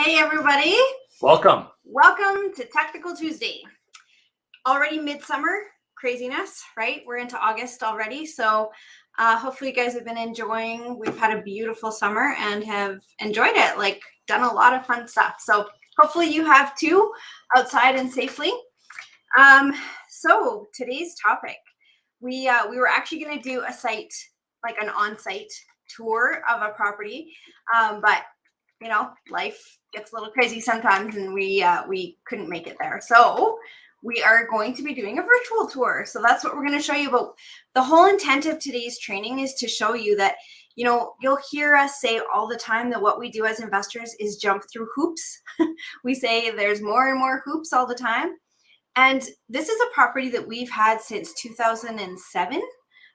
Hey everybody. Welcome. Welcome to Technical Tuesday. Already midsummer craziness, right? We're into August already. So hopefully you guys have been enjoying. We've had a beautiful summer and have enjoyed it, like done a lot of fun stuff. So hopefully you have too, outside and safely. So today's topic, we were actually going to do a site, like an on-site tour of a property, but you know, life gets a little crazy sometimes, and we couldn't make it there. So we are going to be doing a virtual tour. So that's what we're going to show you. But the whole intent of today's training is to show you that, you know, you'll hear us say all the time that what we do as investors is jump through hoops. We say there's more and more hoops all the time. And this is a property that we've had since 2007.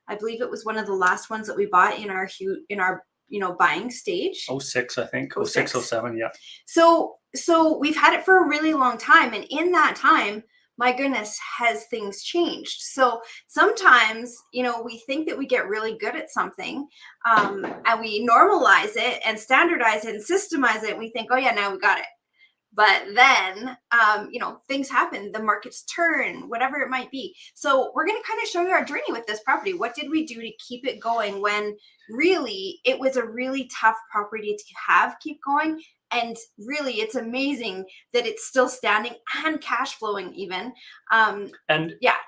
I believe it was one of the last ones that we bought in our buying stage. 06, I think. 06, 07, yeah. So we've had it for a really long time. And in that time, my goodness, has things changed. So sometimes, you know, we think that we get really good at something, and we normalize it and standardize it and systemize it. And we think, oh yeah, now we got it. But then, you know, things happen, the markets turn, whatever it might be. So we're going to kind of show you our journey with this property. What did we do to keep it going when really it was a really tough property to keep going? And really, it's amazing that it's still standing and cash flowing even.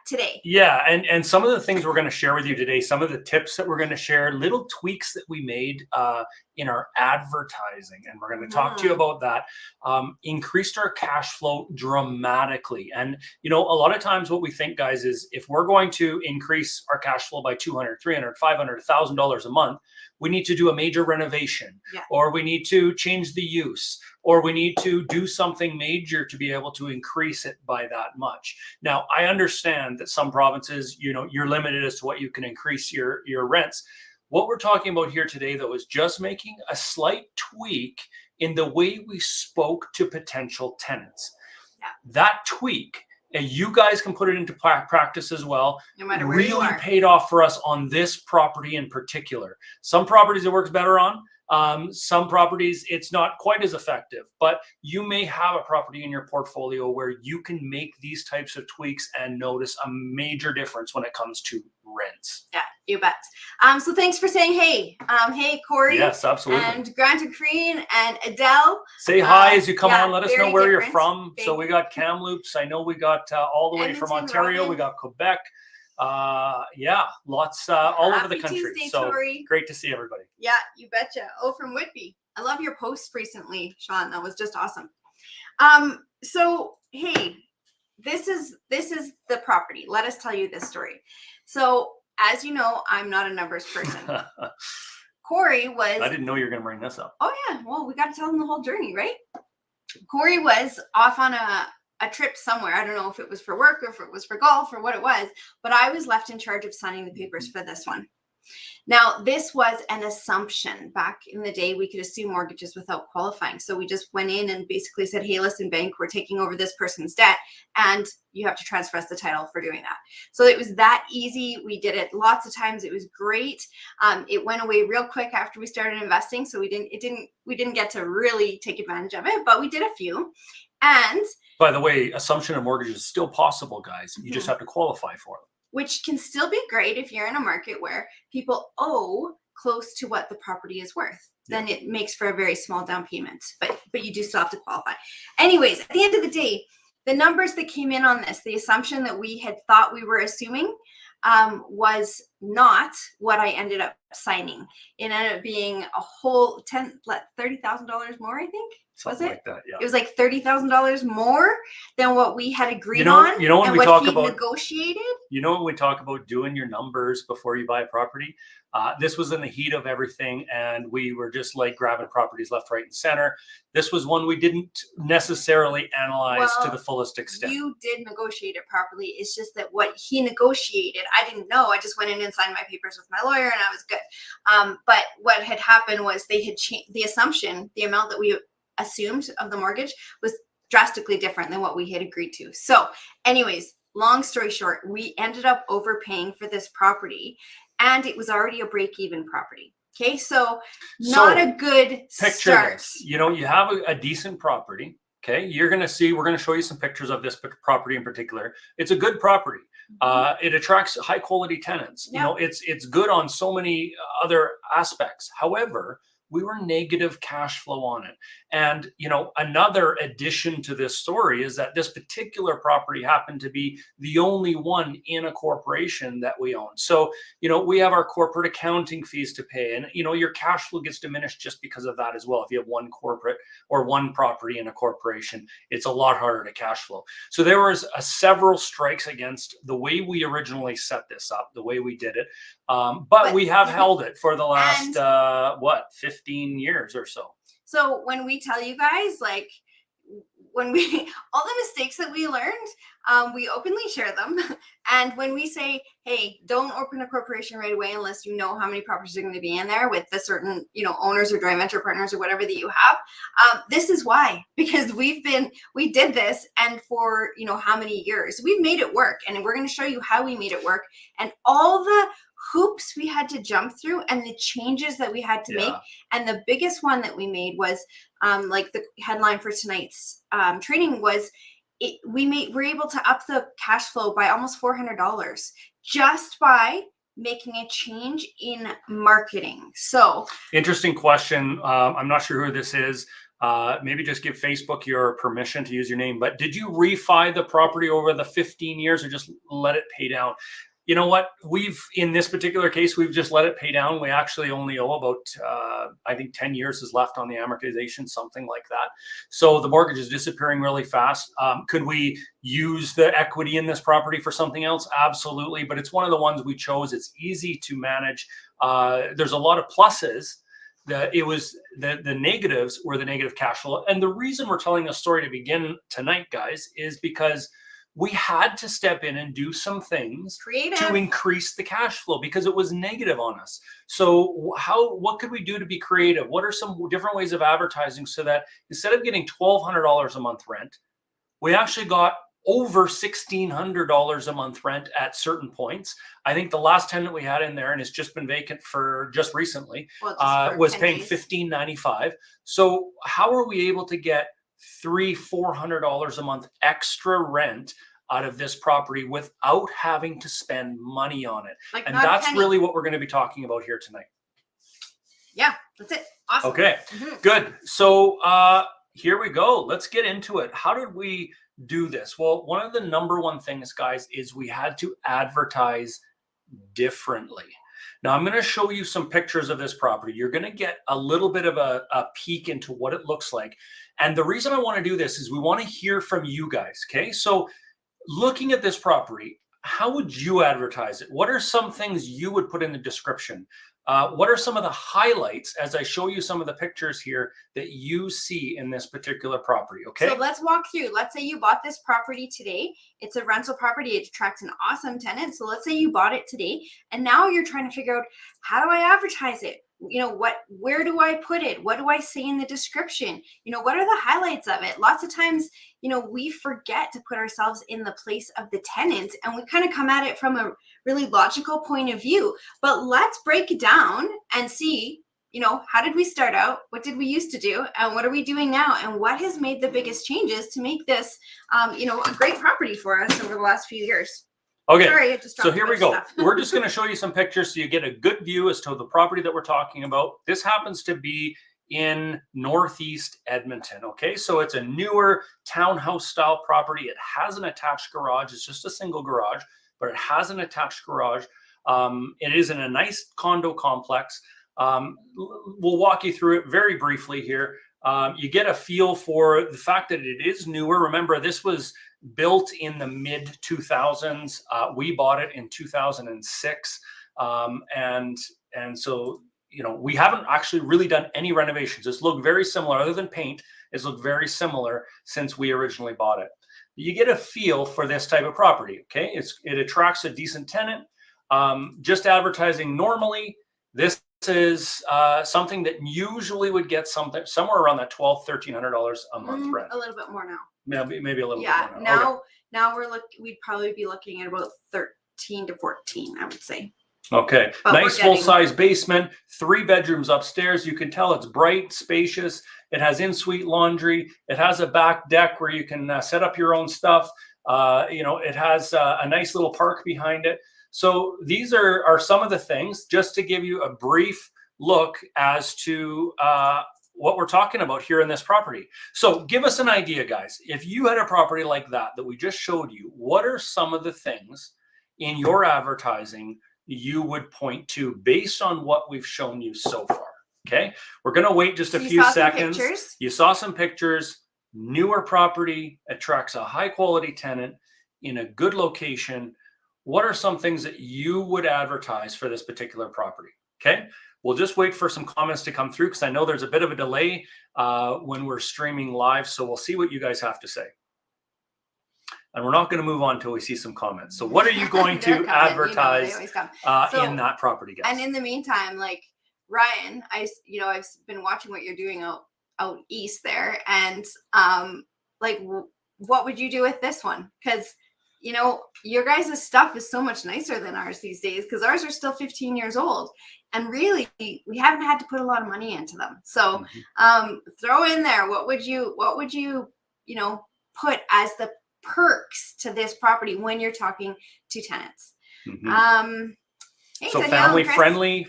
Today. Yeah, and some of the things we're going to share with you today, some of the tips that we're going to share, little tweaks that we made in our advertising, and we're going to talk to you about that, increased our cash flow dramatically. And, you know, a lot of times what we think, guys, is if we're going to increase our cash flow by $200, $300, $500, $1,000 a month, we need to do a major renovation, or we need to change the use, or we need to do something major to be able to increase it by that much. Now, I understand that some provinces, you know, you're limited as to what you can increase your rents. What we're talking about here today, though, is just making a slight tweak in the way we spoke to potential tenants. That tweak, and you guys can put it into practice as well, no matter where really paid off for us on this property in particular. Some properties it works better on. Some properties, it's not quite as effective, but you may have a property in your portfolio where you can make these types of tweaks and notice a major difference when it comes to rents. Yeah, you bet. So thanks for saying hey. Hey, Corey. Yes, absolutely. And Grant Green and Adele. Say hi as you come on. Let us know where you're from. Big. So we got Kamloops. I know we got all the way from Ontario. We got Quebec. Lots all over the country. Tuesday, so Tori. Great to see everybody. Yeah, you betcha. Oh, from Whitby. I love your post recently, Sean. That was just awesome. So hey, this is the property. Let us tell you this story. So as you know, I'm not a numbers person. Corey was. I didn't know you were going to bring this up. Oh yeah, well, we got to tell them the whole journey, right? Corey was off on a trip somewhere. I don't know if it was for work or if it was for golf or what it was, but I was left in charge of signing the papers for this one. Now, this was an assumption. Back in the day, we could assume mortgages without qualifying. So we just went in and basically said, hey, listen, bank, we're taking over this person's debt, and you have to transfer us the title for doing that. So it was that easy. We did it lots of times. It was great. It went away real quick after we started investing. So we didn't get to really take advantage of it, but we did a few. And by the way, assumption of mortgage is still possible, guys. You just have to qualify for them. Which can still be great if you're in a market where people owe close to what the property is worth. Then it makes for a very small down payment, but you do still have to qualify. Anyways, at the end of the day, the numbers that came in on this, the assumption that we had thought we were assuming, was not what I ended up signing. It ended up being a whole $30,000 more, I think. Something like that, yeah. It was like $30,000 more than what we had agreed on. You know when and we talk about negotiated. You know when we talk about doing your numbers before you buy a property. This was in the heat of everything, and we were just like grabbing properties left, right, and center. This was one we didn't necessarily analyze to the fullest extent. You did negotiate it properly. It's just that what he negotiated, I didn't know. I just went in and signed my papers with my lawyer, and I was good. But what had happened was they had changed the assumption, the amount that we assumed of the mortgage was drastically different than what we had agreed to. So anyways, long story short, we ended up overpaying for this property, and it was already a break-even property. Okay, so not a good picture start. this. You know, you have a decent property. Okay, you're going to see, we're going to show you some pictures of this property in particular. It's a good property. It attracts high quality tenants. You know, it's good on so many other aspects. However, we were negative cash flow on it. And, you know, another addition to this story is that this particular property happened to be the only one in a corporation that we own. So, you know, we have our corporate accounting fees to pay, and, you know, your cash flow gets diminished just because of that as well. If you have one corporate or one property in a corporation, it's a lot harder to cash flow. So there was several strikes against the way we originally set this up, the way we did it. But we have held it for the last, 15 years or so. So when we tell you guys, like, when we all the mistakes that we learned, we openly share them. And when we say, hey, don't open a corporation right away unless you know how many properties are going to be in there with the certain, you know, owners or joint venture partners or whatever that you have, this is why. Because we did this, and for, you know, how many years we've made it work, and we're going to show you how we made it work and all the hoops we had to jump through and the changes that we had to make. And the biggest one that we made was, like the headline for tonight's training was, we're able to up the cash flow by almost $400 just by making a change in marketing. So interesting question. I'm not sure who this is. Maybe just give Facebook your permission to use your name. But did you refi the property over the 15 years or just let it pay down? You know what? In this particular case, we've just let it pay down. We actually only owe about, I think 10 years is left on the amortization, something like that. So the mortgage is disappearing really fast. Could we use the equity in this property for something else? Absolutely. But it's one of the ones we chose. It's easy to manage. There's a lot of pluses. The negatives were the negative cash flow. And the reason we're telling this story to begin tonight, guys, is because we had to step in and do some things to increase the cash flow because it was negative on us. So what could we do to be creative? What are some different ways of advertising so that instead of getting $1,200 a month rent, we actually got over $1,600 a month rent at certain points? I think the last tenant we had in there, and it's just been vacant for just recently, was paying $1,595. So how are we able to get $300-400 a month extra rent out of this property without having to spend money on it? Like, and that's really what we're going to be talking about here tonight. Yeah, that's it. Awesome. Okay, good. So here we go. Let's get into it. How did we do this? Well, one of the number one things, guys, is we had to advertise differently. Now, I'm going to show you some pictures of this property. You're going to get a little bit of a peek into what it looks like. And the reason I want to do this is we want to hear from you guys, okay? So looking at this property, how would you advertise it? What are some things you would put in the description? What are some of the highlights as I show you some of the pictures here that you see in this particular property, okay? So let's walk through. Let's say you bought this property today. It's a rental property. It attracts an awesome tenant. So let's say you bought it today, and now you're trying to figure out, how do I advertise it? You know, where do I put it? What do I say in the description? You know, what are the highlights of it? Lots of times, you know, we forget to put ourselves in the place of the tenant, and we kind of come at it from a really logical point of view. But let's break it down and see, you know, how did we start out? What did we used to do? And what are we doing now? And what has made the biggest changes to make this, you know, a great property for us over the last few years? Okay, sorry, so here we go. We're just going to show you some pictures so you get a good view as to the property that we're talking about. This happens to be in Northeast Edmonton, okay? So it's a newer townhouse style property. It has an attached garage. It's just a single garage, but it has an attached garage. It is in a nice condo complex. We'll walk you through it very briefly here. You get a feel for the fact that it is newer. Remember, this was built in the mid 2000s. We bought it in 2006. And so, you know, we haven't actually really done any renovations. It's looked very similar, other than paint. It's looked very similar since we originally bought it. You get a feel for this type of property, okay? It attracts a decent tenant. Just advertising normally, this is something that usually would get somewhere around that $1,200-1,300 a month rent. A little bit more now. Maybe a little bit more now. Now we'd probably be looking at about 13 to 14, I would say. Okay, But nice full-size basement, 3 bedrooms upstairs. You can tell it's bright, spacious. It has in-suite laundry. It has a back deck where you can set up your own stuff. It has a nice little park behind it. So these are some of the things, just to give you a brief look as to what we're talking about here in this property. So give us an idea, guys. If you had a property like that we just showed you, what are some of the things in your advertising you would point to based on what we've shown you so far? Okay, we're going to wait just a few seconds. You saw some pictures. Newer property, attracts a high quality tenant in a good location. What are some things that you would advertise for this particular property? Okay, we'll just wait for some comments to come through, because I know there's a bit of a delay when we're streaming live. So we'll see what you guys have to say. And we're not going to move on until we see some comments. So what are you going to advertise in that property, guys? And in the meantime, like Ryan, I've been watching what you're doing out east there, and what would you do with this one? Because your guys' stuff is so much nicer than ours these days, because ours are still 15 years old, and really we haven't had to put a lot of money into them. So throw in there, what would you put as the perks to this property when you're talking to tenants? Hey, so Danielle,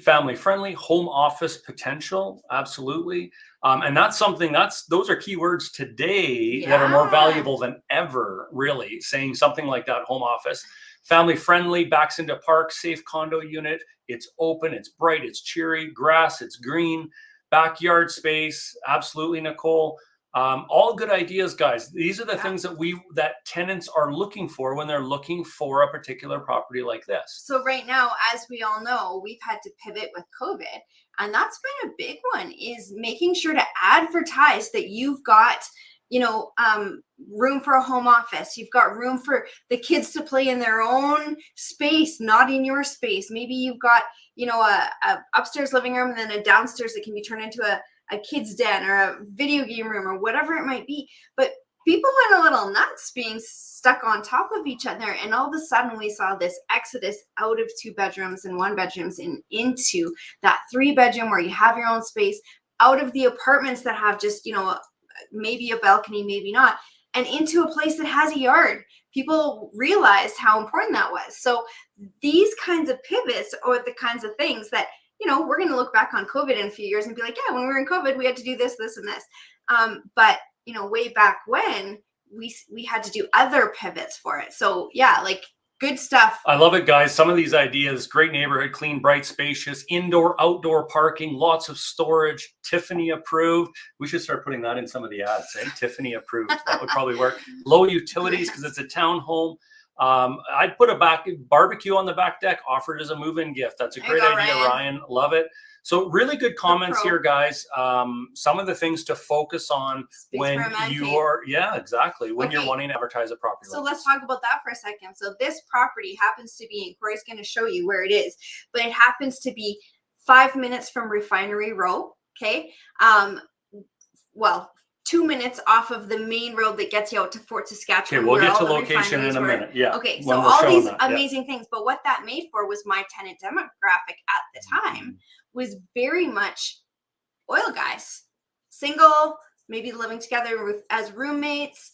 family friendly, home office potential, absolutely. And that's something those are keywords today that are more valuable than ever, really. Saying something like that, home office, family friendly, backs into park, safe condo unit. It's open, it's bright, it's cheery, grass, it's green, backyard space. Absolutely, Nicole. All good ideas, guys. These are the things that tenants are looking for when they're looking for a particular property like this. So right now, as we all know, we've had to pivot with COVID, and that's been a big one, is making sure to advertise that you've got room for a home office. You've got room for the kids to play in their own space, not in your space. Maybe you've got a upstairs living room and then a downstairs that can be turned into a kid's den or a video game room or whatever it might be. But people went a little nuts being stuck on top of each other, and all of a sudden we saw this exodus out of 2 bedrooms and 1 bedrooms and into that 3 bedroom where you have your own space, out of the apartments that have just maybe a balcony, maybe not, and into a place that has a yard. People realized how important that was. So these kinds of pivots are the kinds of things that we're going to look back on COVID in a few years and be like, yeah, when we were in COVID, we had to do this, this, and this. But way back when, we had to do other pivots for it. So yeah, good stuff. I love it, guys. Some of these ideas: great neighborhood, clean, bright, spacious, indoor, outdoor parking, lots of storage, Tiffany approved. We should start putting that in some of the ads, Tiffany approved. That would probably work. Low utilities because it's a townhome. I'd put a barbecue on the back deck, offered as a move-in gift. That's a great idea, Ryan. Love it. So really good comments here, guys. Some of the things to focus on when you're, when you're wanting to advertise a property. So let's talk about that for a second. So this property happens to be, and Corey's going to show you where it is, but it happens to be 5 minutes from Refinery Row. Okay. 2 minutes off of the main road that gets you out to Fort Saskatchewan. Okay, we'll get to location in a minute. Yeah. Okay, so all these amazing things. But what that made for was my tenant demographic at the time was very much oil guys, single, maybe living together as roommates,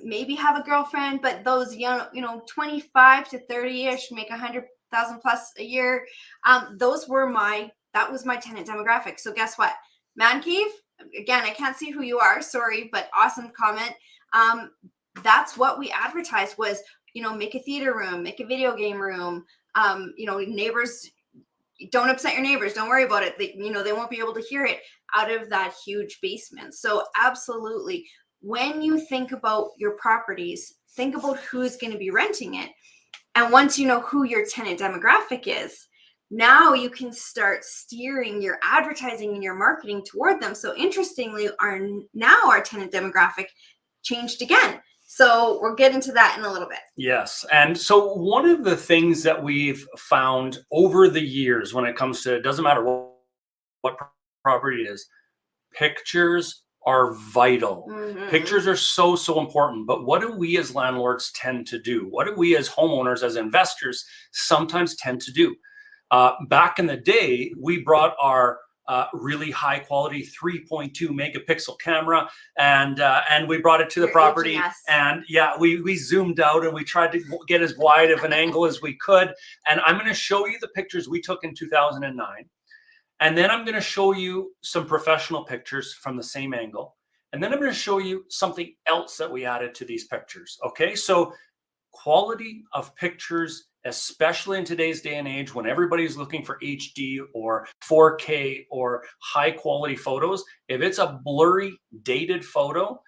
maybe have a girlfriend, but those young, 25 to 30-ish, make 100,000 plus a year. That was my tenant demographic. So guess what? Man cave. Again, I can't see who you are, sorry, but awesome comment. That's what we advertised was, make a theater room, make a video game room. Neighbors, don't upset your neighbors. Don't worry about it. They won't be able to hear it out of that huge basement. So absolutely, when you think about your properties, think about who's going to be renting it. And once you know who your tenant demographic is, now you can start steering your advertising and your marketing toward them. So interestingly, our tenant demographic changed again. So we'll get into that in a little bit. Yes. And so one of the things that we've found over the years when it comes to, it doesn't matter what property it is, pictures are vital. Pictures are so important. But what do we as landlords tend to do? What do we as homeowners, as investors, sometimes tend to do? Back in the day, we brought our really high quality 3.2 megapixel camera, and we brought it to the You're property. aging us. And yeah, we zoomed out and we tried to get as wide of an angle as we could. And I'm going to show you the pictures we took in 2009. And then I'm going to show you some professional pictures from the same angle. And then I'm going to show you something else that we added to these pictures. Okay, so quality of pictures, especially in today's day and age when everybody's looking for HD or 4K or high quality photos, if it's a blurry, dated photo,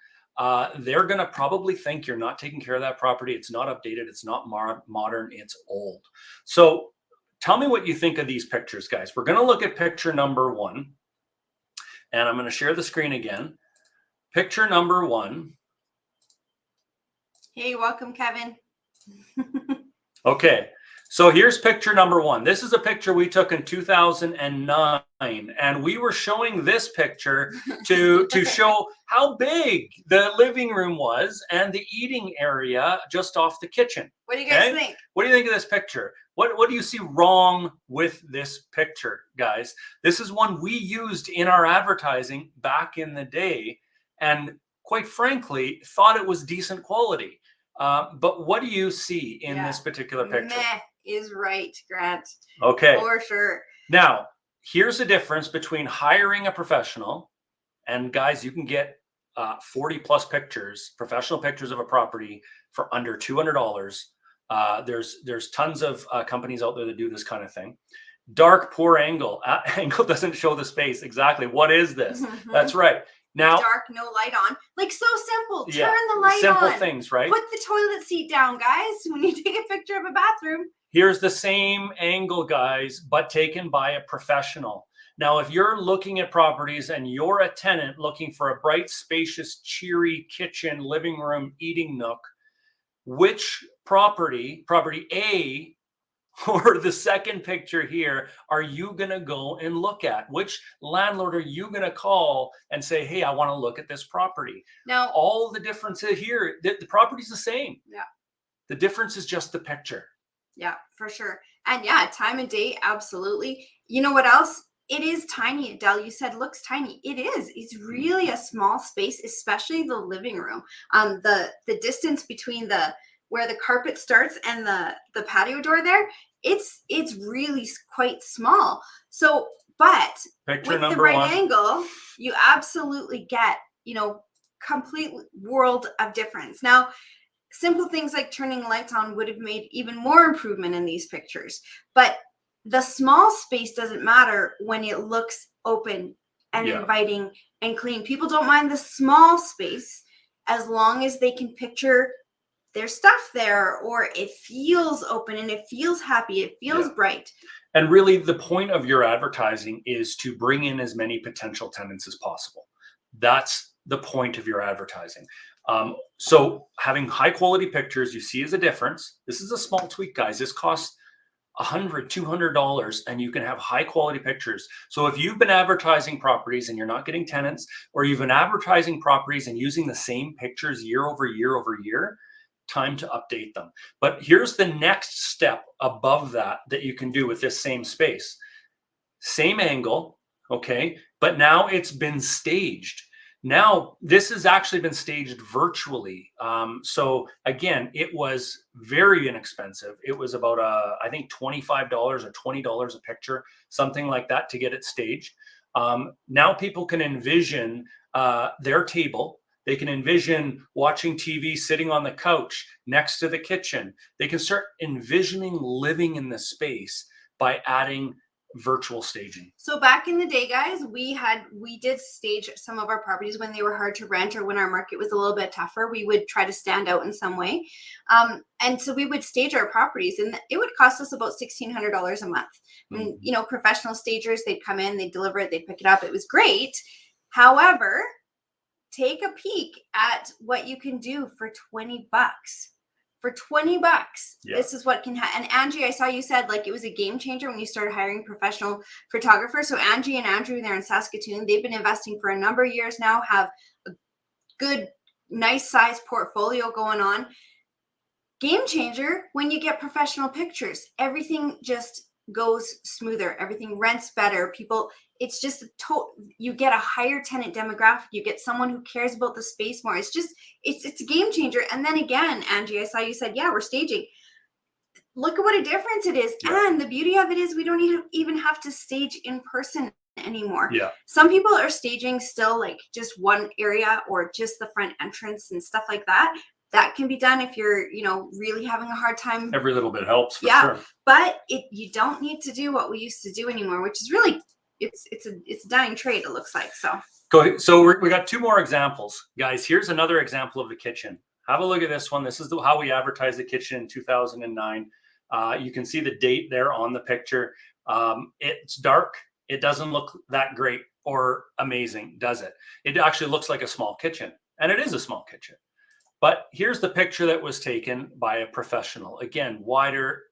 they're going to probably think you're not taking care of that property. It's not updated. It's not modern. It's old. So tell me what you think of these pictures, guys. We're going to look at picture number 1. And I'm going to share the screen again. Picture number 1. Hey, welcome, Kevin. Okay, so here's picture number 1. This is a picture we took in 2009, and we were showing this picture to show how big the living room was and the eating area just off the kitchen. What do you guys think? What do you think of this picture? What do you see wrong with this picture, guys? This is one we used in our advertising back in the day, and quite frankly, thought it was decent quality. But what do you see in this particular picture? Meh is right, Grant. Okay. For sure. Now, here's the difference between hiring a professional, and guys, you can get 40 plus pictures, professional pictures of a property for under $200. There's tons of companies out there that do this kind of thing. Dark, poor angle. Angle doesn't show the space. Exactly. What is this? That's right. Now, dark, no light on. Like, so simple. Turn the light on. Simple things, right? Put the toilet seat down, guys, when you take a picture of a bathroom. Here's the same angle, guys, but taken by a professional. Now, if you're looking at properties and you're a tenant looking for a bright, spacious, cheery kitchen, living room, eating nook, which property A or the second picture here are you going to go and look at? Which landlord are you going to call and say, hey, I want to look at this property? Now, all the differences here, the property's the same. Yeah. The difference is just the picture. Yeah, for sure. And yeah, time and date, absolutely. You know what else? It is tiny, Adele. You said looks tiny. It is. It's really a small space, especially the living room. The distance between where the carpet starts and the patio door there, it's really quite small. So, but picture with number the right 1. angle, you absolutely get, complete world of difference. Now, simple things like turning lights on would have made even more improvement in these pictures. But the small space doesn't matter when it looks open and inviting and clean. People don't mind the small space as long as they can picture their stuff there, or it feels open and it feels happy, it feels bright. And really the point of your advertising is to bring in as many potential tenants as possible. That's the point of your advertising. So having high quality pictures, you see as a difference. This is a small tweak, guys. This costs $100, $200, and you can have high quality pictures. So if you've been advertising properties and you're not getting tenants, or you've been advertising properties and using the same pictures year over year over year, time to update them. But here's the next step above that you can do with this same space. Same angle, okay? But now it's been staged. Now, this has actually been staged virtually. So again, it was very inexpensive. It was about, I think $25 or $20 a picture, something like that to get it staged. Now people can envision their table. They can envision watching TV, sitting on the couch next to the kitchen. They can start envisioning living in the space by adding virtual staging. So back in the day, guys, we did stage some of our properties when they were hard to rent or when our market was a little bit tougher. We would try to stand out in some way. And so we would stage our properties, and it would cost us about $1,600 a month. And, professional stagers, they'd come in, they'd deliver it, they'd pick it up. It was great. However, take a peek at what you can do for $20. For $20, this is what can happen. And Angie, I saw you said like it was a game changer when you started hiring professional photographers. So Angie and Andrew, they're in Saskatoon. They've been investing for a number of years now, have a good, nice size portfolio going on. Game changer when you get professional pictures. Everything just goes smoother, everything rents better. People, it's just you get a higher tenant demographic, you get someone who cares about the space more. It's just, it's a game changer. And then again, Angie, I saw you said, yeah, we're staging. Look at what a difference it is. Yeah. And the beauty of it is we don't even have to stage in person anymore. Yeah. Some people are staging still like just one area or just the front entrance and stuff like that. That can be done if you're, you know, really having a hard time. Every little bit helps for Yeah, sure. but you don't need to do what we used to do anymore, which is really, it's a dying trade, it looks like. So we got 2 more examples, guys. Here's another example of the kitchen. Have a look at this one. This is how we advertised the kitchen in 2009. You can see the date there on the picture. It's dark. It doesn't look that great or amazing, does it? It actually looks like a small kitchen, and it is a small kitchen. But here's the picture that was taken by a professional. Again, wider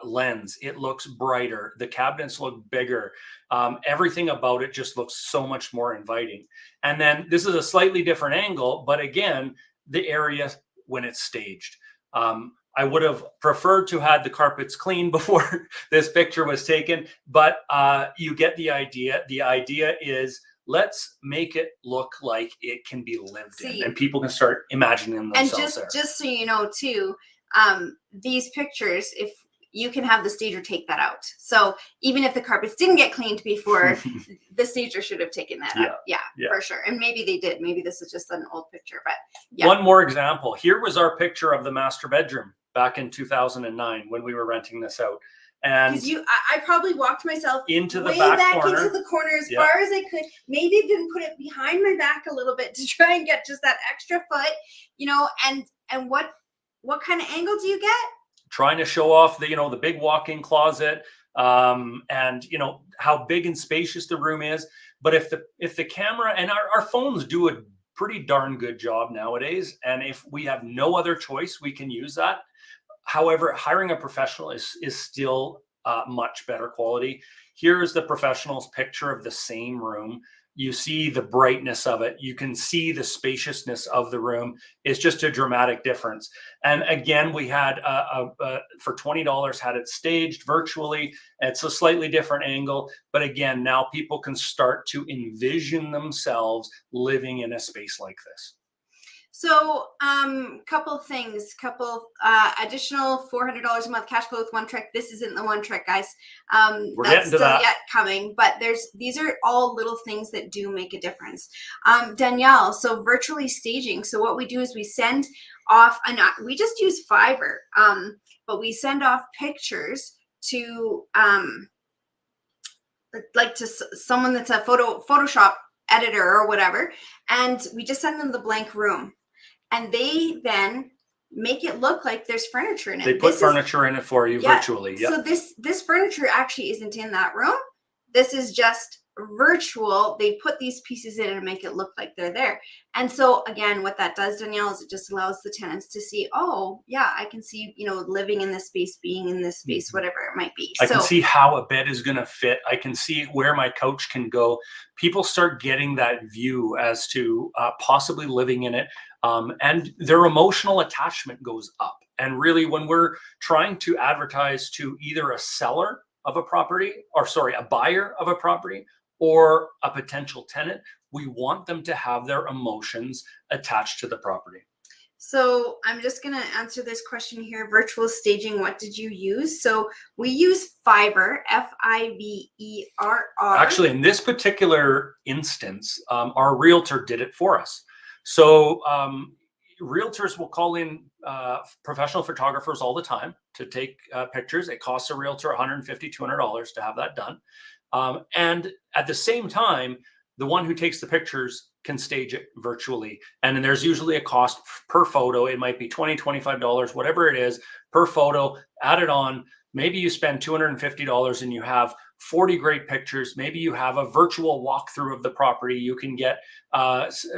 lens. It looks brighter. The cabinets look bigger. Everything about it just looks so much more inviting. And then this is a slightly different angle, but again, the area when it's staged. I would have preferred to had the carpets clean before this picture was taken, but you get the idea. The idea is, let's make it look like it can be lived in, and people can start imagining themselves there. And just so you know too, these pictures, if you can have the stager take that out. So even if the carpets didn't get cleaned before, the stager should have taken that out. Yeah, for sure. And maybe they did. Maybe this is just an old picture, but yeah. One more example. Here was our picture of the master bedroom back in 2009 when we were renting this out. And I probably walked myself into the way back corner. into the corner as far as I could. Maybe even put it behind my back a little bit to try and get just that extra foot, you know. And what kind of angle do you get? Trying to show off the, you know, the big walk-in closet, and you know how big and spacious the room is. But if the camera and our phones do a pretty darn good job nowadays, and if we have no other choice, we can use that. However, hiring a professional is still much better quality. Here is the professional's picture of the same room. You see the brightness of it. You can see the spaciousness of the room. It's just a dramatic difference. And again, we had for $20 had it staged virtually. It's a slightly different angle, but again, now people can start to envision themselves living in a space like this. So, couple things, additional $400 a month cash flow with one trick. This isn't the one trick, guys. We're that's still yet coming, but these are all little things that do make a difference. Danielle, so virtually staging. So what we do is we send off, we just use Fiverr, but we send off pictures to, like to someone that's a Photoshop editor or whatever, and we just send them the blank room. And they then make it look like there's furniture in it. They put furniture in it for you virtually. Yep. So this furniture actually isn't in that room. This is just virtual. They put these pieces in and make it look like they're there. And so again, what that does, Danielle, is it just allows the tenants to see, oh yeah, I can see, you know, living in this space, being in this space, whatever it might be. I can see how a bed is going to fit. I can see where my couch can go. People start getting that view as to possibly living in it. And their emotional attachment goes up. And really, when we're trying to advertise to either a seller of a property, or sorry, a buyer of a property, or a potential tenant, we want them to have their emotions attached to the property. So I'm just going to answer this question here. Virtual staging, what did you use? So we use Fiverr, Fiverr. Actually, in this particular instance, our realtor did it for us. So realtors will call in professional photographers all the time to take pictures. It costs a realtor $150, $200 to have that done. And at the same time, the one who takes the pictures can stage it virtually. And then there's usually a cost per photo. It might be $20, $25, whatever it is per photo, add it on. Maybe you spend $250 and you have 40 great pictures. Maybe you have a virtual walkthrough of the property. You can get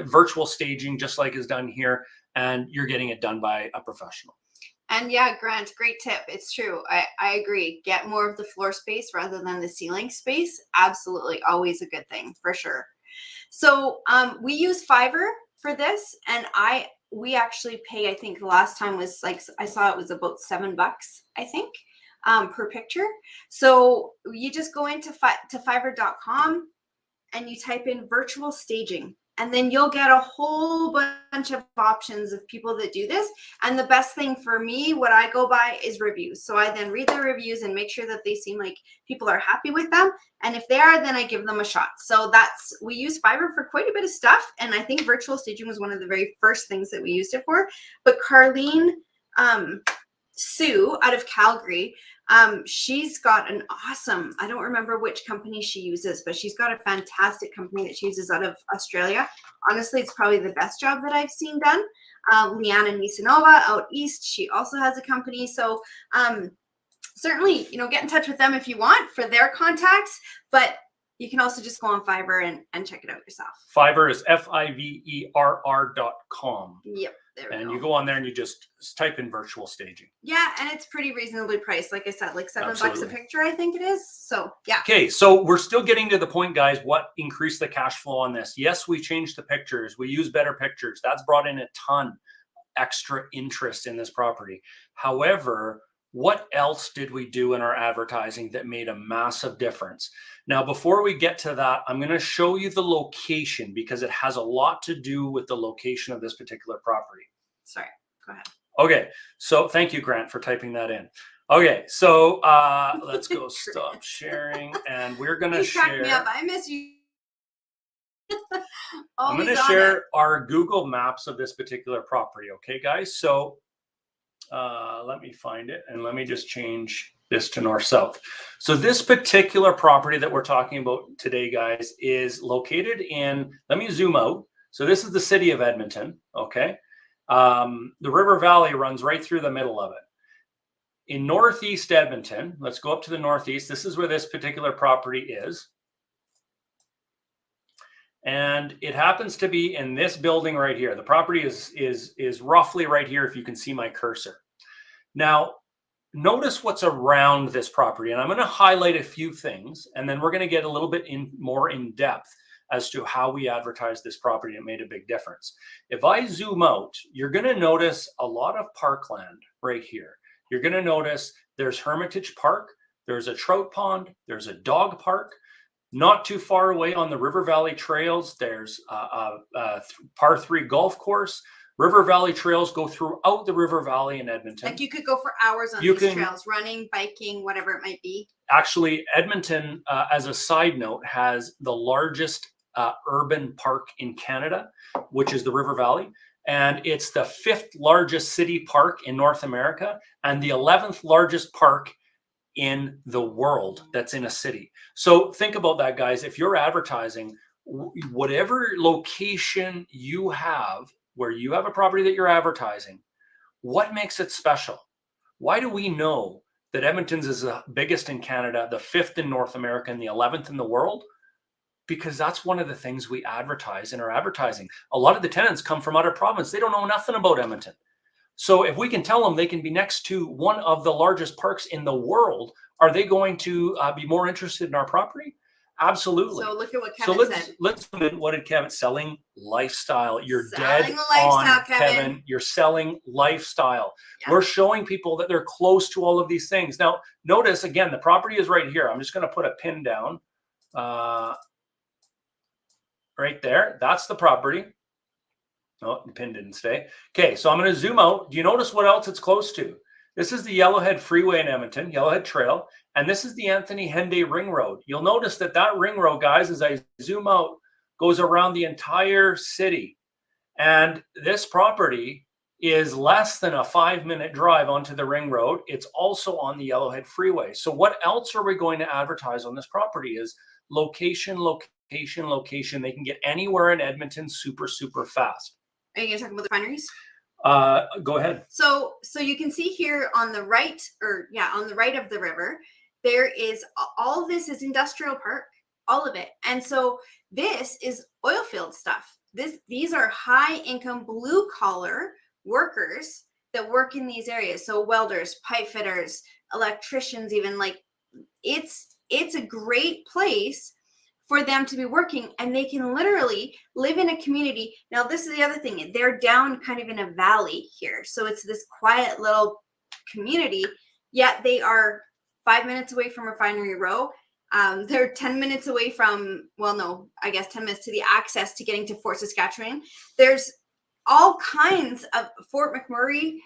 virtual staging just like is done here, and you're getting it done by a professional. And yeah, Grant, great tip. It's true. I agree. Get more of the floor space rather than the ceiling space. Absolutely. Always a good thing for sure. So we use Fiverr for this, and we actually pay, I think the last time was like, I saw it was about $7, I think. per picture. So you just go into to Fiverr.com and you type in virtual staging, and then you'll get a whole bunch of options of people that do this. And the best thing for me, what I go by, is reviews. So I then read the reviews and make sure that they seem like people are happy with them. And if they are, then I give them a shot. So we use Fiverr for quite a bit of stuff. And I think virtual staging was one of the very first things that we used it for. But Carlene Sue out of Calgary, she's got an awesome, I don't remember which company she uses, but she's got a fantastic company that she uses out of Australia. Honestly, it's probably the best job that I've seen done. Leanna Nisanova out east, she also has a company. So certainly, get in touch with them if you want for their contacts, but you can also just go on Fiverr and check it out yourself. Fiverr is Fiverr.com. Yep. There we and go. you go on there and you just type in virtual staging. Yeah, and it's pretty reasonably priced. Like I said, like $7 Absolutely. a picture, I think it is. So yeah. Okay, so we're still getting to the point, guys. What increased the cash flow on this? Yes, we changed the pictures. We use better pictures. That's brought in a ton extra interest in this property. However, what else did we do in our advertising that made a massive difference? Now, before we get to that, I'm going to show you the location because it has a lot to do with the location of this particular property. Sorry, go ahead. Okay, so thank you, Grant, for typing that in. Okay, so let's go stop sharing, and we're going to share. Crack me up. I miss you. I'm going to share our Google Maps of this particular property. Okay, guys, so let me find it, and let me just change this to north-south. So this particular property that we're talking about today, guys, is located in, let me zoom out. So this is the city of Edmonton, okay? The River Valley runs right through the middle of it. In northeast Edmonton, let's go up to the northeast. This is where this particular property is. And it happens to be in this building right here. The property is roughly right here if you can see my cursor. Now, notice what's around this property, and I'm going to highlight a few things, and then we're going to get a little bit more in depth as to how we advertise this property. It made a big difference. If I zoom out, you're going to notice a lot of parkland right here. You're going to notice there's Hermitage Park, there's a trout pond, there's a dog park. Not too far away on the River Valley Trails, there's a par 3 golf course. River Valley Trails go throughout the River Valley in Edmonton. Like you could go for hours on these trails, running, biking, whatever it might be. Actually, Edmonton, as a side note, has the largest urban park in Canada, which is the River Valley. And it's the 5th largest city park in North America and the 11th largest park in the world that's in a city. So think about that, guys. If you're advertising, whatever location you have, where you have a property that you're advertising, what makes it special? Why do we know that Edmonton's is the biggest in Canada, the 5th in North America, and the 11th in the world? Because that's one of the things we advertise in our advertising. A lot of the tenants come from other provinces. They don't know nothing about Edmonton. So if we can tell them they can be next to one of the largest parks in the world, are they going to be more interested in our property? Absolutely. So look at what Kevin said. Let's what did Kevin? Selling lifestyle. You're selling dead lifestyle, on, Kevin. You're selling lifestyle. Yeah. We're showing people that they're close to all of these things. Now, notice again, the property is right here. I'm just going to put a pin down right there. That's the property. Oh, the pin didn't stay. Okay, so I'm going to zoom out. Do you notice what else it's close to? This is the Yellowhead Freeway in Edmonton, Yellowhead Trail, and this is the Anthony Henday Ring Road. You'll notice that that ring road, guys, as I zoom out, goes around the entire city. And this property is less than a 5-minute drive onto the ring road. It's also on the Yellowhead Freeway. So what else are we going to advertise on this property is location, location, location. They can get anywhere in Edmonton super, super fast. Are you going to talk about the refineries? Go ahead. So you can see here on the right, on the right of the river, there is all of this is industrial park, all of it. And so this is oil field stuff. These are high income blue collar workers that work in these areas. So welders, pipe fitters, electricians, even like it's a great place for them to be working, and they can literally live in a community. Now, this is the other thing. They're down kind of in a valley here. So it's this quiet little community, yet they are 5 minutes away from Refinery Row. They're 10 minutes away from, well, no, I guess 10 minutes to the access to getting to Fort Saskatchewan. There's all kinds of Fort McMurray,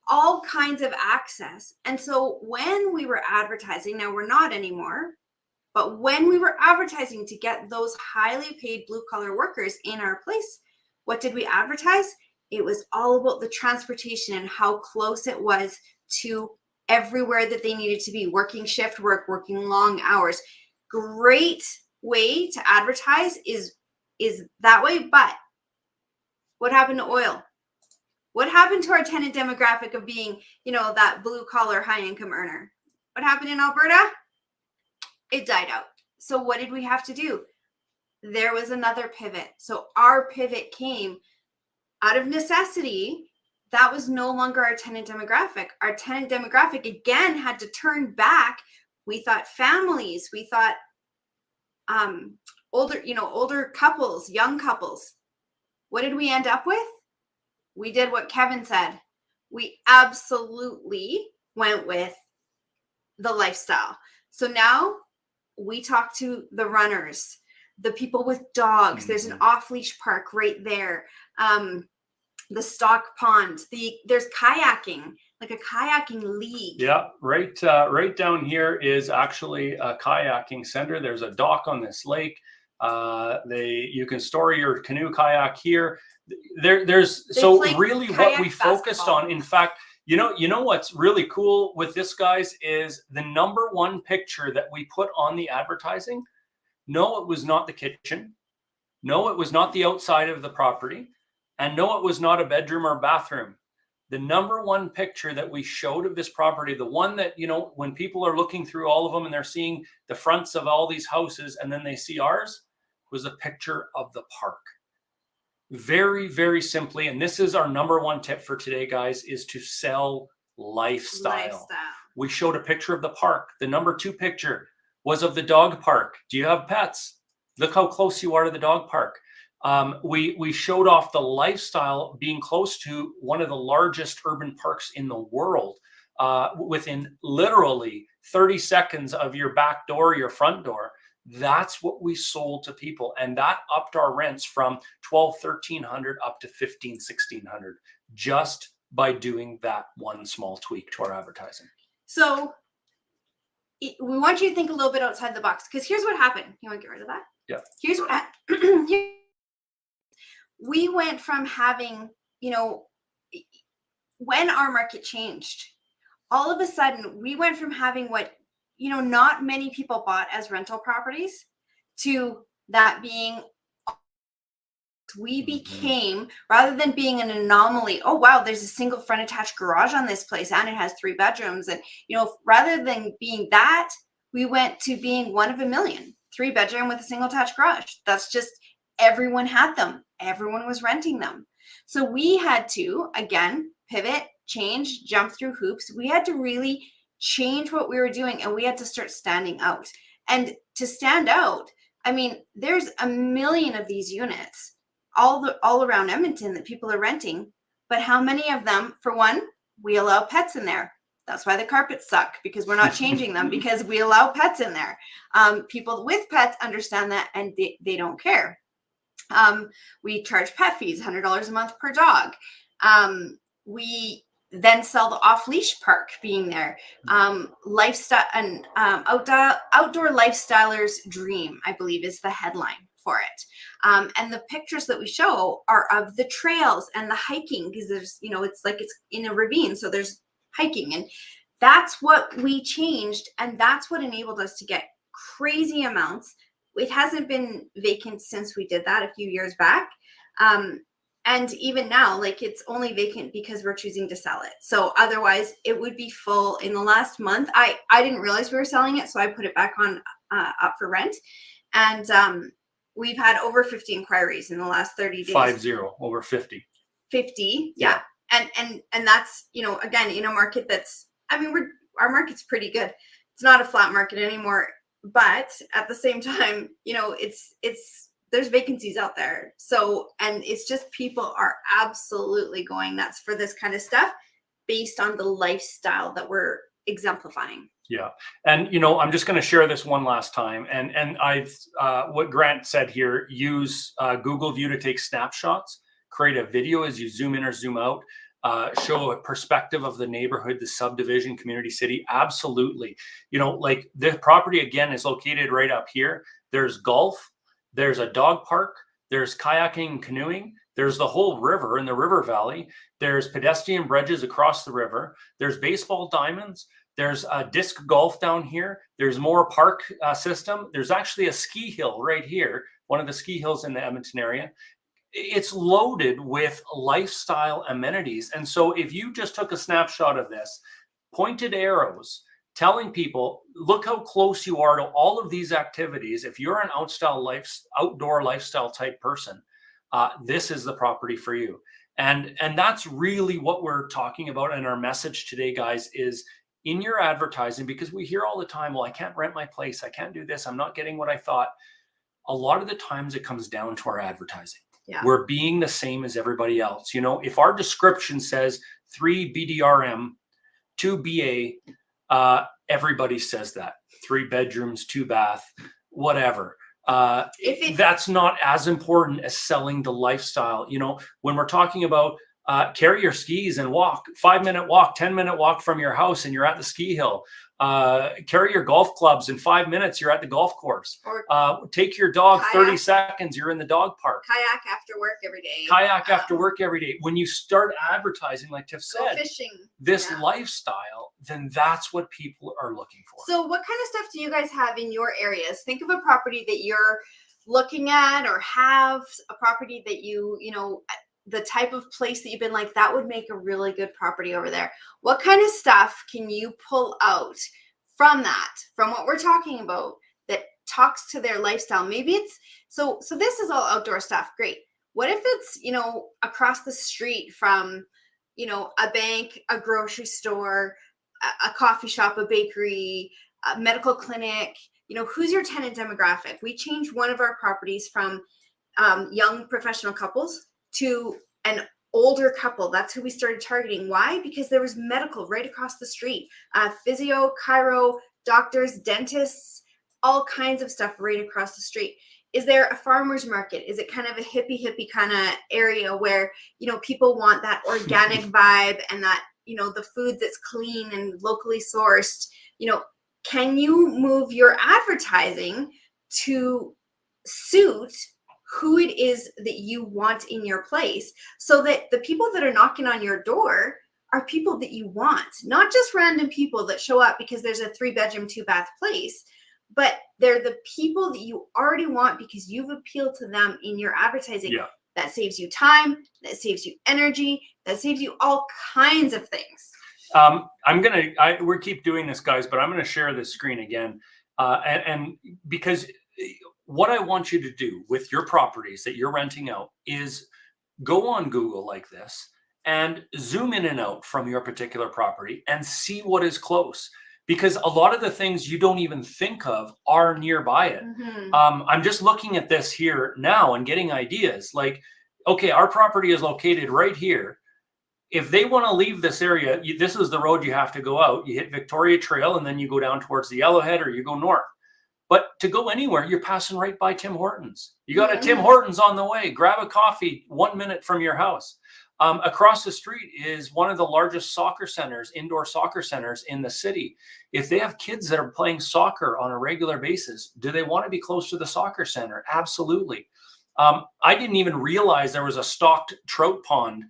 all kinds of access. And so when we were advertising, now we're not anymore, but when we were advertising to get those highly paid blue collar workers in our place, what did we advertise? It was all about the transportation and how close it was to everywhere that they needed to be, working shift work, working long hours. Great way to advertise is that way. But what happened to oil? What happened to our tenant demographic of being, that blue collar high income earner? What happened in Alberta? It died out. So what did we have to do? There was another pivot. So our pivot came out of necessity. That was no longer our tenant demographic. Our tenant demographic again had to turn back. We thought families, we thought older couples, young couples. What did we end up with? We did what Kevin said. We absolutely went with the lifestyle. So now we talk to the runners, the people with dogs. There's an off-leash park right there. The stock pond. There's kayaking, like a kayaking league. Yeah, right down here is actually a kayaking center. There's a dock on this lake. You can store your canoe kayak here. So really what we focused on, in fact, you know what's really cool with this, guys, is the number one picture that we put on the advertising. No, it was not the kitchen. No, it was not the outside of the property. And no, it was not a bedroom or bathroom. The number one picture that we showed of this property, the one that, when people are looking through all of them and they're seeing the fronts of all these houses and then they see ours, was a picture of the park. Very, very simply, and this is our number one tip for today, guys, is to sell lifestyle. We showed a picture of the park. The number two picture was of the dog park. Do you have pets? Look how close you are to the dog park. We showed off the lifestyle being close to one of the largest urban parks in the world, within literally 30 seconds of your back door, your front door. That's what we sold to people. And that upped our rents from $1,200, $1,300 up to $1,500, $1,600 just by doing that one small tweak to our advertising. So we want you to think a little bit outside the box, because here's what happened. You want to get rid of that? Yeah. Here's what we went from having, when our market changed, all of a sudden we went from having what, not many people bought as rental properties to that being, we became, rather than being an anomaly, oh, wow, there's a single front attached garage on this place and it has 3 bedrooms. And, rather than being that, we went to being one of a million, 3-bedroom with a single attached garage. That's just, everyone had them. Everyone was renting them. So we had to, again, pivot, change, jump through hoops. We had to really change what we were doing, and we had to start standing out. And to stand out, there's a million of these units all around Edmonton that people are renting. But how many of them, for one, we allow pets in there? That's why the carpets suck, because we're not changing them, because we allow pets in there. People with pets understand that, and they don't care. We charge pet fees, $100 a month per dog. We then sell the off-leash park being there. Lifestyle and outdoor lifestylers dream, I believe, is the headline for it. And the pictures that we show are of the trails and the hiking, because there's, it's like it's in a ravine, so there's hiking, and that's what we changed, and that's what enabled us to get crazy amounts. It hasn't been vacant since we did that a few years back. And even now, it's only vacant because we're choosing to sell it. So otherwise it would be full. In the last month, I didn't realize we were selling it, so I put it back on up for rent. And we've had over 50 inquiries in the last 30 days. 50, over 50. 50, yeah. And that's, again, in a market that's, our market's pretty good. It's not a flat market anymore. But at the same time, there's vacancies out there. So, and it's just, people are absolutely going nuts for this kind of stuff based on the lifestyle that we're exemplifying. Yeah. And, you know, I'm just going to share this one last time. And I've, what Grant said here, use Google View to take snapshots, create a video as you zoom in or zoom out, show a perspective of the neighborhood, the subdivision, community, city. Absolutely. You know, like the property again is located right up here. There's golf, there's a dog park, there's kayaking and canoeing. There's the whole river in the river valley. There's pedestrian bridges across the river. There's baseball diamonds. There's a disc golf down here. There's more park system. There's actually a ski hill right here, one of the ski hills in the Edmonton area. It's loaded with lifestyle amenities. And so if you just took a snapshot of this, pointed arrows, telling people, look how close you are to all of these activities. If you're an outdoor lifestyle type person, this is the property for you. And that's really what we're talking about. And our message today, guys, is in your advertising, because we hear all the time, well, I can't rent my place. I can't do this. I'm not getting what I thought. A lot of the times it comes down to our advertising. Yeah. We're being the same as everybody else. You know, if our description says 3 BDRM, 2 BA, everybody says that. 3 bedrooms, 2 bath, whatever. That's not as important as selling the lifestyle. You know, when we're talking about carry your skis and walk, 5-minute walk, 10-minute walk from your house and you're at the ski hill. Carry your golf clubs in 5 minutes, you're at the golf course. Or take your dog kayak, 30 seconds, you're in the dog park. Kayak after work every day. After work every day. When you start advertising, like Tiff said, fishing. This lifestyle, then that's what people are looking for. So what kind of stuff do you guys have in your areas? Think of a property that you're looking at, or have a property that you know, the type of place that you've been like, that would make a really good property over there. What kind of stuff can you pull out from that, from what we're talking about, that talks to their lifestyle? Maybe it's, so this is all outdoor stuff. Great. What if it's, you know, across the street from, you know, a bank, a grocery store, a coffee shop, a bakery, a medical clinic? You know, who's your tenant demographic? We changed one of our properties from young professional couples to an older couple. That's who we started targeting. Why? Because there was medical right across the street, physio, chiro, doctors, dentists, all kinds of stuff right across the street. Is there a farmer's market? Is it kind of a hippie kind of area where, you know, people want that organic vibe and that, you know, the food that's clean and locally sourced? You know, can you move your advertising to suit who it is that you want in your place, so that the people that are knocking on your door are people that you want, not just random people that show up because there's a 3-bedroom, 2-bath place, but they're the people that you already want because you've appealed to them in your advertising. Yeah. That saves you time, that saves you energy, that saves you all kinds of things. We keep doing this, guys, but I'm going to share this screen again. And because what I want you to do with your properties that you're renting out is go on Google like this and zoom in and out from your particular property and see what is close. Because a lot of the things you don't even think of are nearby it. Mm-hmm. I'm just looking at this here now and getting ideas like, okay, our property is located right here. If they want to leave this area, this is the road you have to go out. You hit Victoria Trail and then you go down towards the Yellowhead or you go north. But to go anywhere, you're passing right by Tim Hortons. You got a Tim Hortons on the way. Grab a coffee 1 minute from your house. Across the street is one of the largest soccer centers, indoor soccer centers in the city. If they have kids that are playing soccer on a regular basis, do they want to be close to the soccer center? Absolutely. I didn't even realize there was a stocked trout pond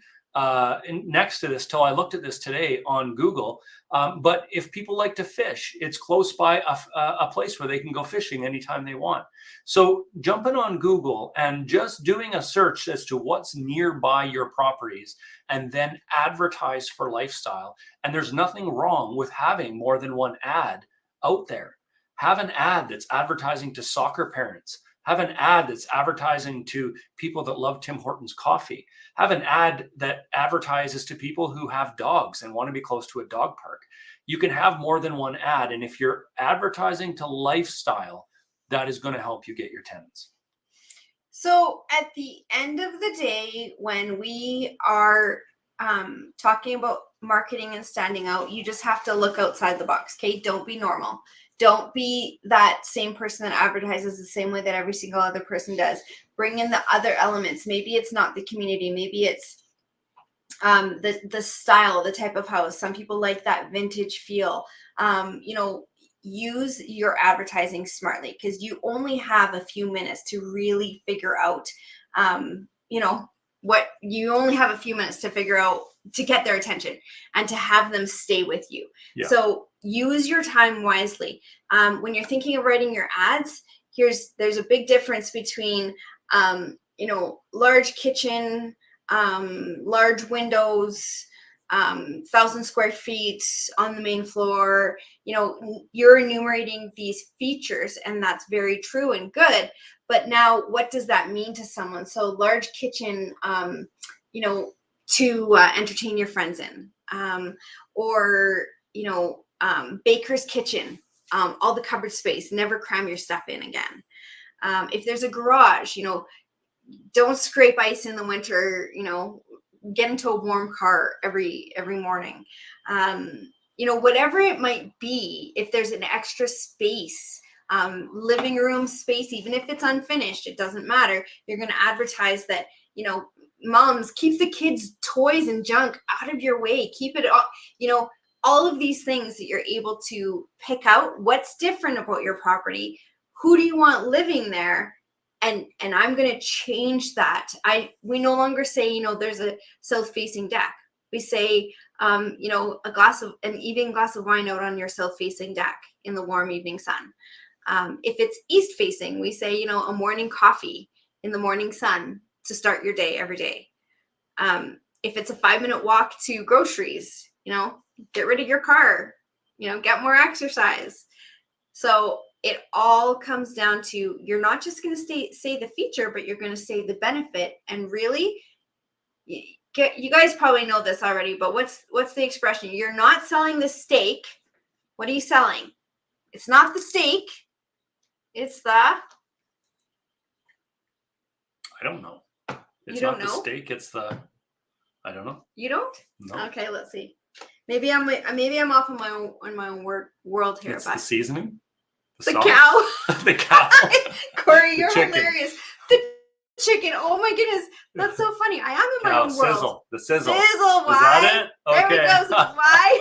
next to this till I looked at this today on Google. But if people like to fish, it's close by a place where they can go fishing anytime they want. So jumping on Google and just doing a search as to what's nearby your properties and then advertise for lifestyle. And there's nothing wrong with having more than one ad out there. Have an ad that's advertising to soccer parents. Have an ad that's advertising to people that love Tim Hortons coffee. Have an ad that advertises to people who have dogs and want to be close to a dog park. You can have more than one ad. And if you're advertising to lifestyle, that is going to help you get your tenants. So at the end of the day, when we are talking about marketing and standing out, you just have to look outside the box. Okay. Don't be normal. Don't be that same person that advertises the same way that every single other person does. Bring in the other elements. Maybe it's not the community. Maybe it's the style, the type of house. Some people like that vintage feel. You know, use your advertising smartly, because you only have a few minutes to really figure out, you know, what you only have a few minutes to figure out to get their attention and to have them stay with you. Yeah. So use your time wisely. When you're thinking of writing your ads, there's a big difference between, you know, large kitchen, large windows, 1,000 square feet on the main floor. You know, you're enumerating these features, and that's very true and good. But now, what does that mean to someone? So, large kitchen, you know, to entertain your friends in, or you know, baker's kitchen, all the cupboard space. Never cram your stuff in again. If there's a garage, you know, don't scrape ice in the winter. You know, get into a warm car every morning. You know, whatever it might be, if there's an extra space, living room space, even if it's unfinished, it doesn't matter. You're going to advertise that, you know, moms, keep the kids' toys and junk out of your way. Keep it all, you know, all of these things that you're able to pick out. What's different about your property? Who do you want living there? And I'm going to change that. We no longer say, you know, there's a south-facing deck. We say, you know, an evening glass of wine out on your south-facing deck in the warm evening sun. If it's east-facing, we say, you know, a morning coffee in the morning sun to start your day every day. If it's a 5-minute walk to groceries, you know, get rid of your car, you know, get more exercise. So it all comes down to, you're not just going to say the feature, but you're going to say the benefit. And really, you guys probably know this already, but what's the expression? You're not selling the steak. What are you selling? It's not the steak. It's the... I don't know. It's you don't not the know? steak. It's the... I don't know. You don't? No. Okay, let's see. Maybe I'm off on my own world here. It's but the seasoning. The sauce? cow. The cow. Corey, you're chicken. hilarious. The chicken. Oh my goodness. That's so funny. I am in my own world. Sizzle. The sizzle. Sizzle. Why? Is that it? Okay. There we go. So why?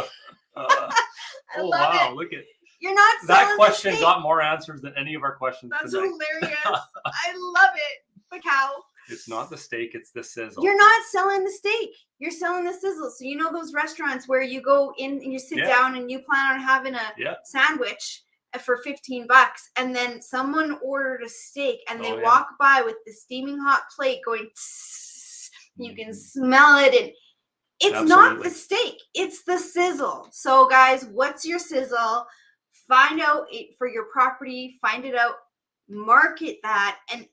I love it. Look at You're not that selling question the steak. got more answers than any of our questions That's tonight. hilarious. I love it. The cow. It's not the steak, it's the sizzle. You're not selling the steak. You're selling the sizzle. So you know those restaurants where you go in and you sit down and you plan on having a sandwich for $15, and then someone ordered a steak and they walk by with the steaming hot plate going tss, you can smell it, and it's not the steak, it's the sizzle. So guys, what's your sizzle? Find out it for your property, find it out, market that, and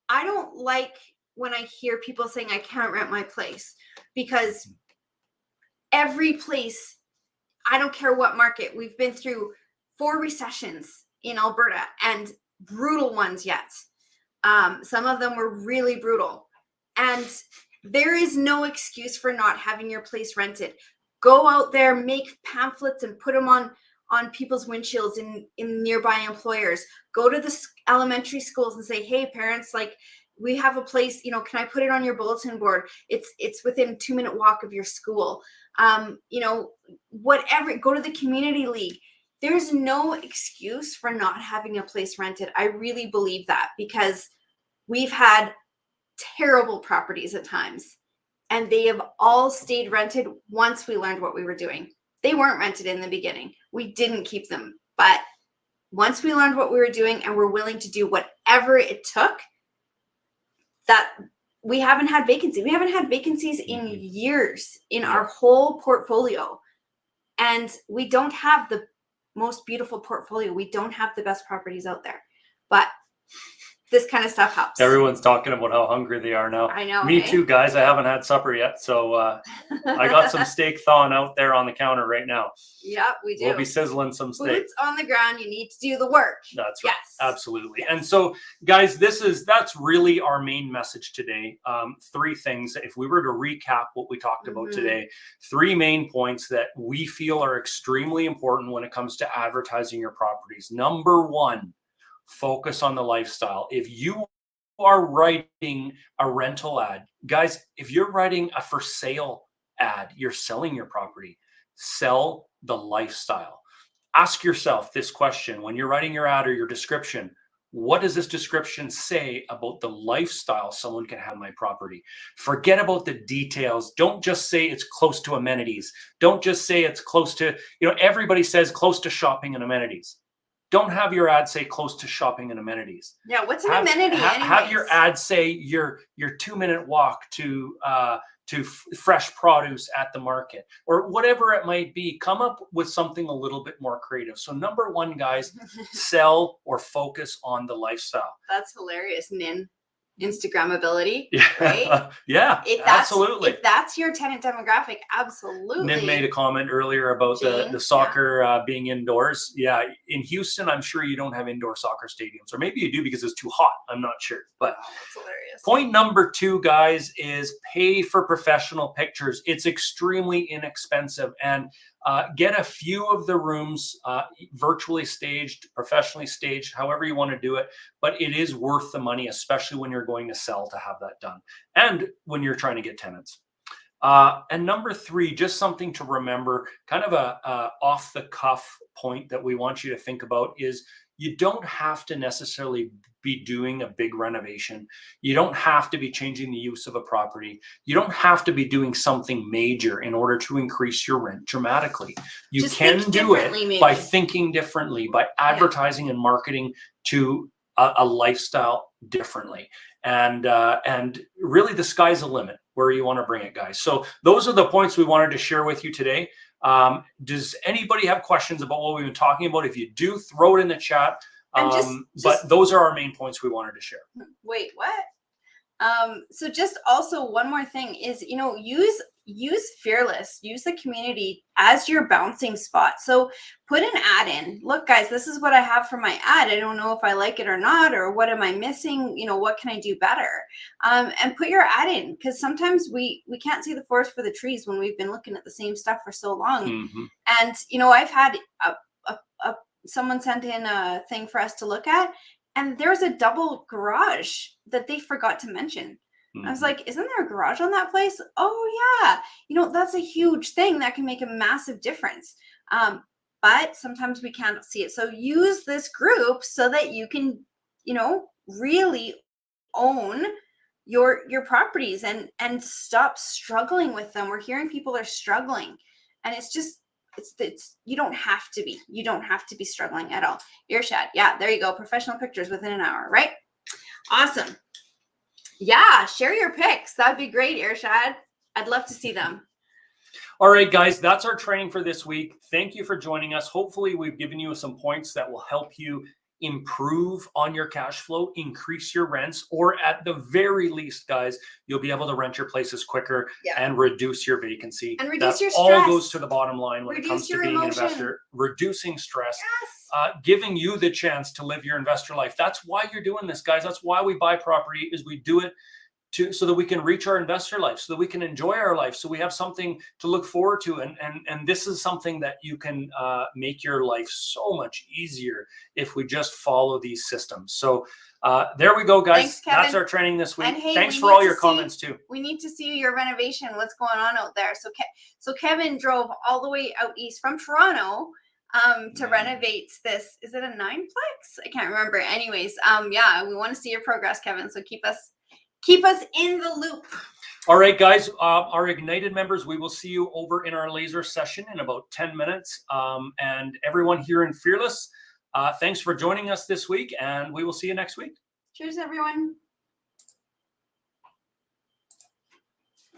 I don't like when I hear people saying I can't rent my place, because every place, I don't care what market, we've been through 4 recessions in Alberta, and brutal ones yet. Some of them were really brutal. And there is no excuse for not having your place rented. Go out there, make pamphlets and put them on people's windshields in nearby employers. Go to the elementary schools and say, hey, parents, like, we have a place, you know, can I put it on your bulletin board? It's within a 2-minute walk of your school. You know, whatever, go to the community league. There's no excuse for not having a place rented. I really believe that, because we've had terrible properties at times, and they have all stayed rented once we learned what we were doing. They weren't rented in the beginning. We didn't keep them. But once we learned what we were doing and we're willing to do whatever it took, that we haven't had vacancy. We haven't had vacancies in years in our whole portfolio. And we don't have the most beautiful portfolio. We don't have the best properties out there. But this kind of stuff helps. Everyone's talking about how hungry they are now. I know. Me too, guys. I haven't had supper yet, so I got some steak thawing out there on the counter right now. Yep, we do. We'll be sizzling some steak. Boots on the ground. You need to do the work. That's right. Yes. Absolutely. Yes. And so, guys, that's really our main message today. 3 things. If we were to recap what we talked about today, 3 main points that we feel are extremely important when it comes to advertising your properties. Number 1, focus on the lifestyle. If you are writing a rental ad, guys, if you're writing a for sale ad, you're selling your property. Sell the lifestyle. Ask yourself this question when you're writing your ad or your description. What does this description say about the lifestyle someone can have on my property? Forget about the details. Don't just say it's close to amenities. Don't just say it's close to, everybody says close to shopping and amenities. Don't have your ad say close to shopping and amenities. Yeah, what's an amenity? Have your ad say your 2-minute walk to fresh produce at the market, or whatever it might be. Come up with something a little bit more creative. So number 1, guys, sell or focus on the lifestyle. That's hilarious, Nin. Instagram ability, Yeah. right? Yeah, absolutely. If that's your tenant demographic, absolutely. Nin made a comment earlier about the soccer being indoors. Yeah, in Houston, I'm sure you don't have indoor soccer stadiums, or maybe you do because it's too hot. I'm not sure. But that's hilarious. Point number 2, guys, is pay for professional pictures. It's extremely inexpensive, and get a few of the rooms virtually staged, professionally staged, however you want to do it. But it is worth the money, especially when you're going to sell, to have that done, and when you're trying to get tenants. And number 3, just something to remember, kind of a off the cuff point that we want you to think about is you don't have to necessarily be doing a big renovation. You don't have to be changing the use of a property. You don't have to be doing something major in order to increase your rent dramatically. You can do it by thinking differently, by advertising and marketing to a lifestyle differently. And really the sky's the limit where you want to bring it, guys. So those are the points we wanted to share with you today. Does anybody have questions about what we've been talking about? If you do, throw it in the chat. But those are our main points we wanted to share. Wait, what? So just also one more thing is, use Fearless, use the community as your bouncing spot. So put an ad in. Look, guys, this is what I have for my ad. I don't know if I like it or not, or what am I missing? What can I do better? And put your ad in, because sometimes we can't see the forest for the trees when we've been looking at the same stuff for so long. And, I've had someone sent in a thing for us to look at, and there's a double garage that they forgot to mention. I was like, isn't there a garage on that place? Oh, yeah. That's a huge thing that can make a massive difference. But sometimes we can't see it. So use this group so that you can, really own your properties and stop struggling with them. We're hearing people are struggling, and it's you don't have to be struggling at all. Irshad, yeah, there you go. Professional pictures within an hour, right? Awesome. Yeah, share your pics. That'd be great, Irshad. I'd love to see them. All right, guys, that's our training for this week. Thank you for joining us. Hopefully we've given you some points that will help you improve on your cash flow, increase your rents, or at the very least, guys, you'll be able to rent your places quicker and reduce your vacancy. And reduce your stress. All goes to the bottom line when it comes to being an investor. Reducing stress, giving you the chance to live your investor life. That's why you're doing this, guys. That's why we buy property, is we do it so that we can reach our investor life, so that we can enjoy our life, so we have something to look forward to. And this is something that you can make your life so much easier if we just follow these systems. So there we go, guys. Thanks, Kevin. That's our training this week. And hey, thanks for all your comments too. We need to see your renovation. What's going on out there? So Kevin drove all the way out east from Toronto to renovate this. Is it a 9-plex? I can't remember. Anyways, yeah, we want to see your progress, Kevin. So keep us in the loop. All right, guys, our Ignited members, we will see you over in our laser session in about 10 minutes. And everyone here in Fearless, thanks for joining us this week, and we will see you next week. Cheers, everyone.